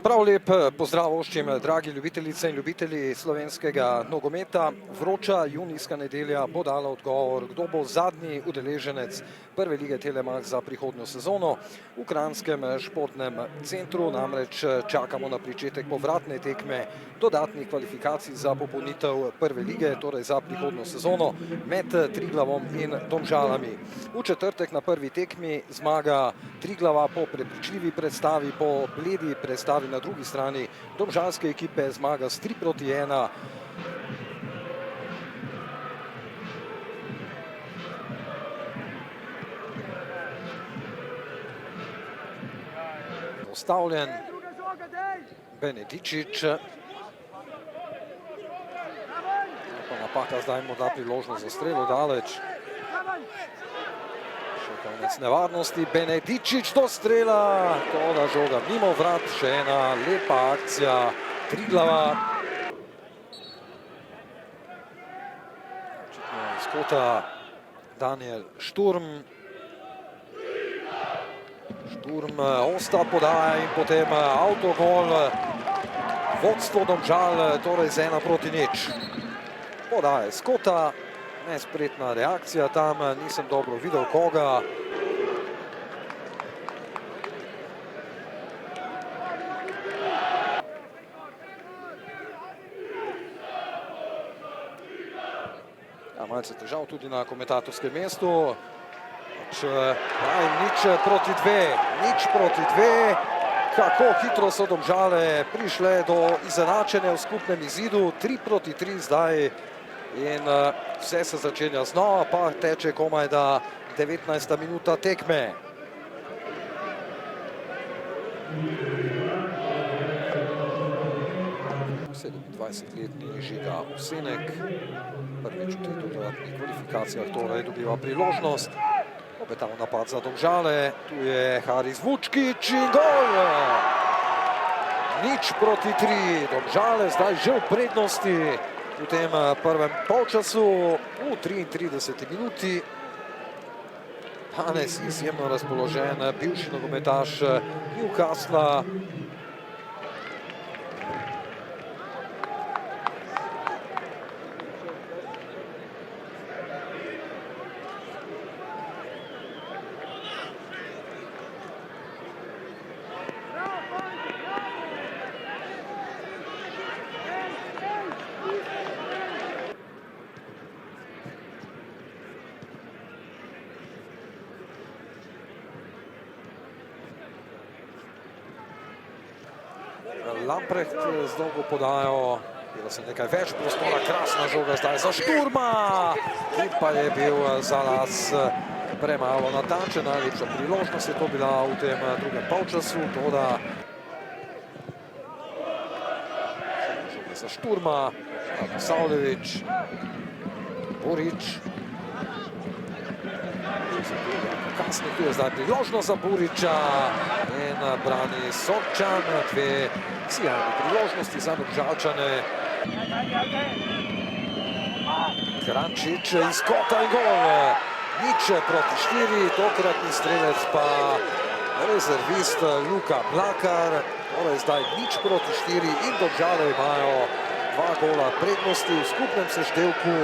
Prav lep pozdrav oščim, dragi ljubitelice in ljubitelji slovenskega nogometa. Vroča junijska nedelja bo dala odgovor, kdo bo zadnji udeleženec prve lige Telemax za prihodnjo sezono. V Kranjskem športnem centru namreč čakamo na pričetek povratne tekme dodatnih kvalifikacij za popolnitev prve lige, torej za prihodnjo sezono med Triglavom in Domžalami. V četrtek na prvi tekmi zmaga Triglava po prepričljivi predstavi, po bledi predstavi na drugi strani domžalske ekipe, zmaga s 3-1. Postavljen Benedičič. Pa napaka, zdaj morda priložnost za strelo daleč. Še konec nevarnosti, Benedičič do strela, toda žoga mimo vrat, še ena lepa akcija Triglava. Očitno iz kota Daniel Šturm. Šturm osta podaja in potem avtogol. Vodstvo Domžal, torej z 1-0. Podaja iz kota. Nespretna reakcija tam, nisem dobro videl koga. Malce težav tudi na komentatorskem mestu. Nič proti dve. Kako hitro so Domžale prišle do izenačenja v skupnem izidu. 3-3 zdaj. In vse se začenja znova, pa teče komaj da 19. minuta tekme. 27-letni Žiga Ovsenek prvič v teh dodatnih kvalifikacijah torej dobiva priložnost. Obetav napad za Domžale, tu je Haris Vučkič in gol! 0-3, Domžale zdaj že v prednosti. V tem prvem polčasu, v 33. minuti. Danes izjemno razpoložen bivši nogometaš Newcastla. Lamprecht z dolgo podajo, bilo se nekaj več prostora, krasna žoga zdaj za Šturma, ki pa je bil za las premalo natančen. Najlepša priložnost je to bila v tem drugem polčasu, toda žoga za Šturma, Savljević, Burič. Kasnik, tu je zdaj priložnost za Buriča in brani Sorčan, dve sjajne priložnosti za Domžalčane. Krančič iz kota in gol. 0-4, tokratni strelec pa rezervist Luka Mlakar. Torej zdaj 0-4 in Domžale imajo 2 gola prednosti v skupnem seštevku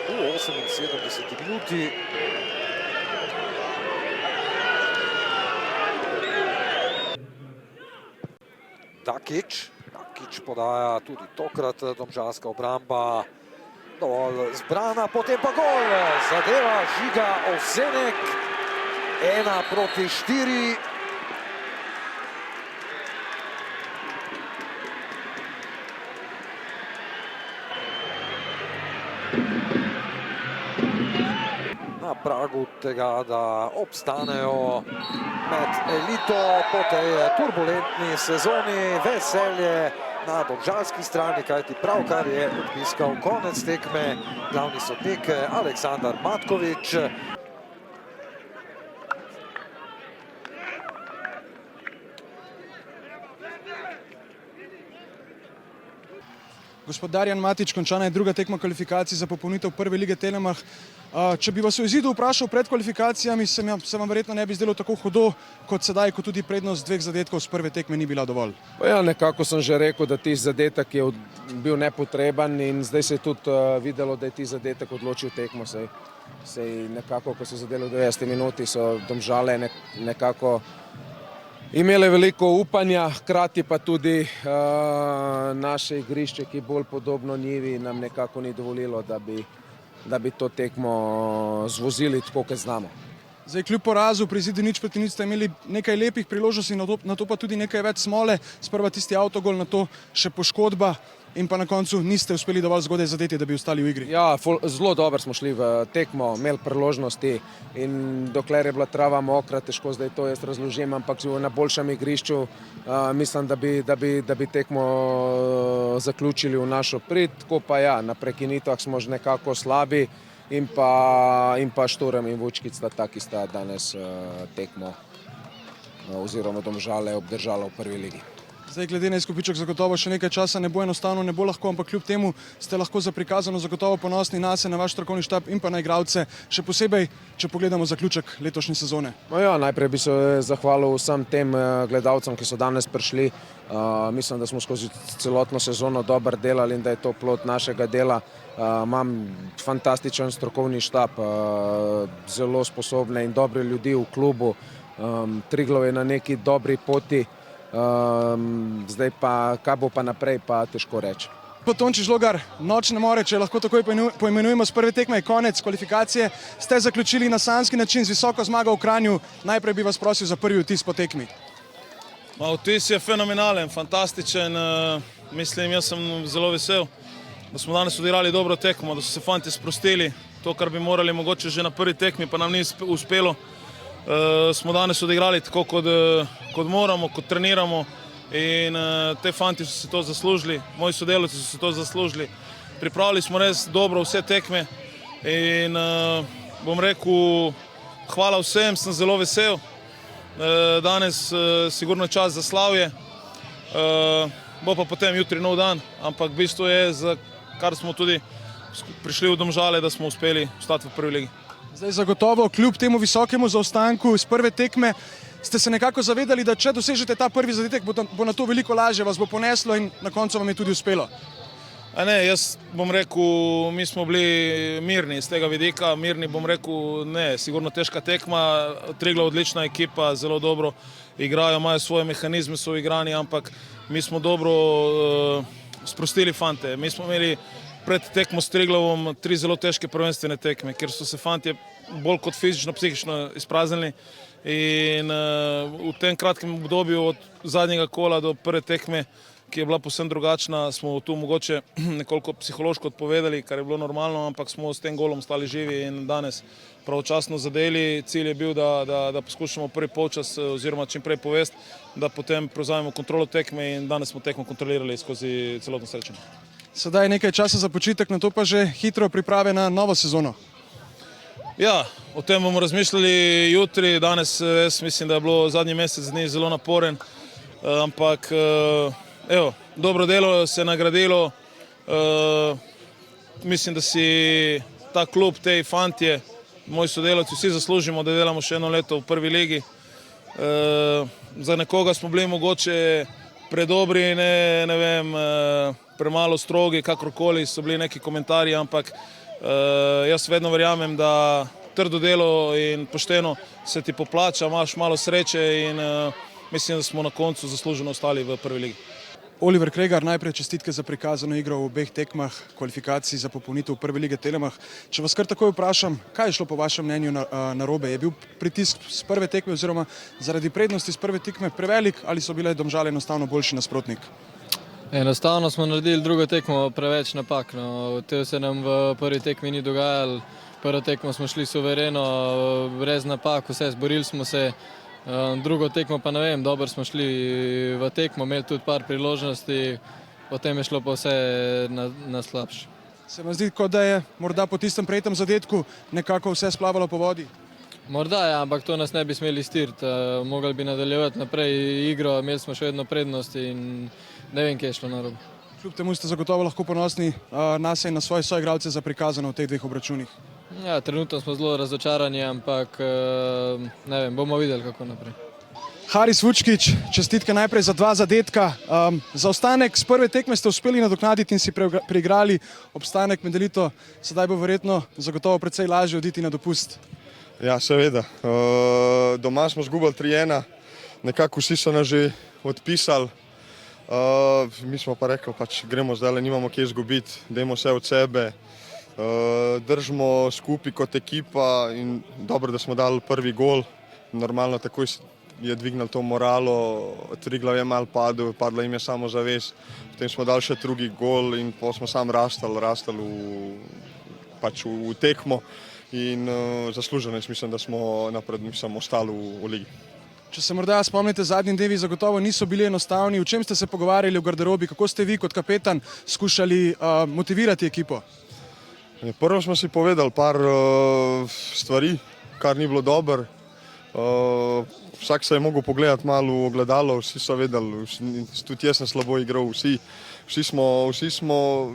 v 78. minuti. Dakič podaja tudi tokrat domžalska obramba. Dovolj zbrana, potem pa gol. Zadeva Žiga Ovsenek. 1-4. Na pragu tega, da obstanejo med elito po tej turbulentni sezoni. Veselje na domžalski strani, kajti pravkar je odpiskal konec tekme glavni sodnik Aleksandar Matkovič. Gospod Darjan Matić, končana je druga tekma kvalifikacij za popolnitev prve lige Telemax. Če bi vas v izidu vprašal pred kvalifikacijami, se vam verjetno ne bi zdelo tako hudo kot sedaj, ko tudi prednost 2 zadetkov z prve tekme ni bila dovolj. Ja, nekako sem že rekel, da ti zadetek je bil nepotreben in zdaj se je tudi videlo, da je ti zadetek odločil tekmo. Sej nekako, ko so zadeli v 90 minuti, so Domžale nekako imele veliko upanja, hkrati pa tudi naše igrišče, ki bolj podobno njivi, nam nekako ni dovolilo, da bi to tekmo zvozili tako, kot znamo. Zdaj, kljub porazu pri izidu 0:0 ste imeli nekaj lepih priložnosti, na to pa tudi nekaj več smole, sprva tisti avtogol, na to še poškodba in pa na koncu niste uspeli dovolj zgodaj zadeti, da bi ostali v igri. Ja, zelo dobro smo šli v tekmo, imeli priložnosti in dokler je bila trava mokra, težko zdaj to jaz razložim, ampak na boljšem igrišču mislim, da bi tekmo zaključili v našo prid, tako pa ja, na prekinitvah smo že nekako slabi in pa Šturm in Vučkic sta danes tekmo oziroma Domžale obdržala v prvi ligi. Zdaj, glede na izkupiček, zagotovo še nekaj časa ne bo enostavno, ne bo lahko, ampak kljub temu ste lahko za prikazano zagotovo ponosni nase, na vaš strokovni štab in pa na igralce, še posebej, če pogledamo zaključek letošnje sezone. No ja, najprej bi se zahvalil vsem tem gledalcem, ki so danes prišli. Mislim, da smo skozi celotno sezono dobro delali in da je to plod našega dela. Imam fantastičen strokovni štab, zelo sposobne in dobre ljudi v klubu. Triglav je na neki dobri poti. Zdaj pa, kaj bo pa naprej, pa težko reči. Tonči Žlogar, nočne more, če lahko takoj poimenujemo, s prve tekme je konec kvalifikacije. Ste zaključili na sanjski način z visoko zmago v Kranju. Najprej bi vas prosil za prvi vtis po tekmi. Vtis je fenomenalen, fantastičen. Mislim, jaz sem zelo vesel, da smo danes odigrali dobro tekmo, da so se fanti sprostili. To, kar bi morali mogoče že na prvi tekmi, pa nam ni uspelo. Smo danes odigrali tako, kot moramo, kot treniramo in te fanti so se to zaslužili, moji sodelavci so se to zaslužili. Pripravili smo res dobro vse tekme in bom rekel, hvala vsem, sem zelo vesel. Danes sigurno čas za slavje, bo pa potem jutri nov dan, ampak v bistvu je, za kar smo tudi prišli v Domžale, da smo uspeli ostati v prvi ligi. Zdaj, zagotovo, kljub temu visokemu zaostanku iz prve tekme, ste se nekako zavedali, da če dosežete ta prvi zadetek, bo na to veliko lažje, vas bo poneslo in na koncu vam je tudi uspelo. Ne, jaz bom rekel, mi smo bili mirni iz tega vidika, mirni bom rekel, ne, sigurno težka tekma, Triglav odlična ekipa, zelo dobro igrajo, imajo svoje mehanizme, so igrani, ampak mi smo dobro sprostili fante. Mi smo imeli pred tekmo s Triglavom 3 zelo težke prvenstvene tekme, ker so se fantje bolj kot fizično, psihično izpraznili in v tem kratkem obdobju od zadnjega kola do prve tekme, ki je bila povsem drugačna, smo tu mogoče nekoliko psihološko odpovedali, kar je bilo normalno, ampak smo s tem golom stali živi in danes pravočasno zadeli. Cilj je bil, da poskušamo prvi polčas oziroma čim prej povesti, da potem prevzamemo kontrolo tekme in danes smo tekmo kontrolirali skozi celotno srečanje. Sedaj nekaj časa za počitek, na to pa že hitro priprave na novo sezono. Ja, o tem bomo razmišljali jutri. Danes jaz mislim, da je bilo zadnji mesec dni zelo naporen, ampak evo, dobro delo se je nagradilo. Mislim, da si ta klub, te fantje, moji sodelavci, vsi zaslužimo, da delamo še eno leto v prvi ligi. Za nekoga smo bili mogoče predobri, ne vem, premalo strogi, kakorkoli so bili neki komentarji, ampak jaz vedno verjamem, da trdo delo in pošteno se ti poplača, imaš malo sreče in mislim, da smo na koncu zasluženo ostali v prvi ligi. Oliver Kregar, najprej čestitke za prikazano igro v obeh tekmah kvalifikacij za popolnitev prve lige Telemach. Če vas kar takoj vprašam, kaj je šlo po vašem mnenju narobe? Je bil pritisk z prve tekme oziroma zaradi prednosti z prve tekme prevelik ali so bile Domžale enostavno boljši nasprotnik? Enostavno smo naredili drugo tekmo preveč napak. To se nam v prvi tekmi ni dogajalo. Prvo tekmo smo šli suvereno, brez napak, vse zborili smo se. Drugo tekmo pa ne vem, dobro smo šli v tekmo, imeli tudi par priložnosti, potem je šlo pa vse na slabše. Se vam zdi, kot da je morda po tistem prejetem zadetku nekako vse splavalo po vodi? Morda je, ampak to nas ne bi smeli stiriti. Mogli bi nadaljevati naprej igro, imeli smo še vedno prednost in ne vem, kje je šlo narobe. Kljub temu ste zagotovo lahko ponosni nase in na svoje soigralce za prikazano v teh dveh obračunih. Ja, trenutno smo zelo razočarani, ampak ne vem, bomo videli, kako naprej. Haris Vučkić, čestitke najprej za 2 zadetka. Zaostanek z prve tekme ste uspeli nadoknaditi in si priigrali obstanek med elito. Sedaj bo verjetno zagotovo precej lažje oditi na dopust. Ja, seveda. Doma smo zgubili 3-1, nekako vsi so nas že odpisali. Mi smo pa rekli, pač gremo zdaj, nimamo kje izgubiti, dajmo vse od sebe. Držimo skupaj kot ekipa in dobro, da smo dali prvi gol. Normalno takoj je dvignil to moralo, Triglav je malo padla jim je samozavest. Potem smo dali še drugi gol in potem smo sam rastali v tekmo in zasluženo mislim, da smo ostali v ligi. Če se morda spomnite, zadnji dnevi zagotovo niso bili enostavni. O čem ste se pogovarjali v garderobi? Kako ste vi kot kapetan skušali motivirati ekipo? Prvo smo si povedali par stvari, kar ni bilo dobro. Vsak se je mogel pogledati malo v ogledalo, vsi so vedeli, tudi jaz sem slabo igral, vsi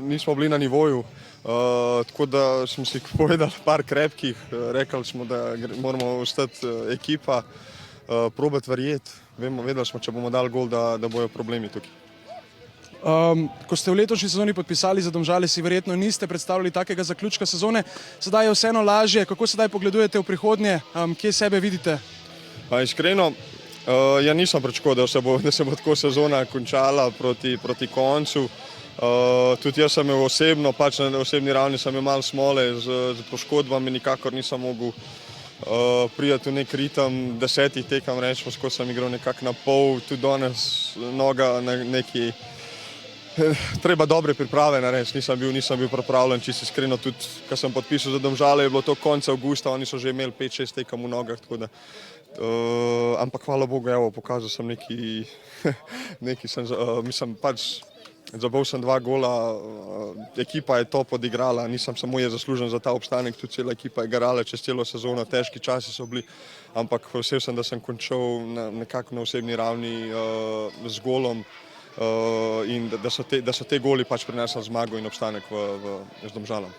nismo bili na nivoju, tako da smo si povedali par krepkih, rekli smo, da moramo ostati ekipa, probati verjeti, vedeli smo, če bomo dali gol, da bojo problemi tukaj. Ko ste v letošnji sezoni podpisali za Domžale, si verjetno niste predstavljali takega zaključka sezone, sedaj je vseeno lažje, kako sedaj pogledujete v prihodnje, kje sebe vidite? Iskreno, ja nisem pričakoval, da se bo tako sezona končala proti koncu. Tudi jaz sem imel osebno, pač na osebni ravni sem imel malo smole z poškodbami, nikakor nisem mogel priti v nek ritem 10 tekem, rečemo, skozi sem igral nekako na pol, tudi danes noga na neki. Treba dobre priprave narediti, nisem bil pripravljen, čisto iskreno, tudi ko sem podpisal za Domžale, je bilo to konec avgusta, oni so že imeli 5-6 tekem v nogah, tako da, ampak hvala Bogu, evo, pokazal sem mislim, pač zabol sem 2 gola, ekipa je top odigrala, nisem samo jaz zaslužen za ta obstanek, tudi cela ekipa je garala čez celo sezono, težki časi so bili, ampak vesel sem, da sem končal nekako na osebni ravni z golom, in da so te goli pač prinesli zmago in obstanek z Domžalami.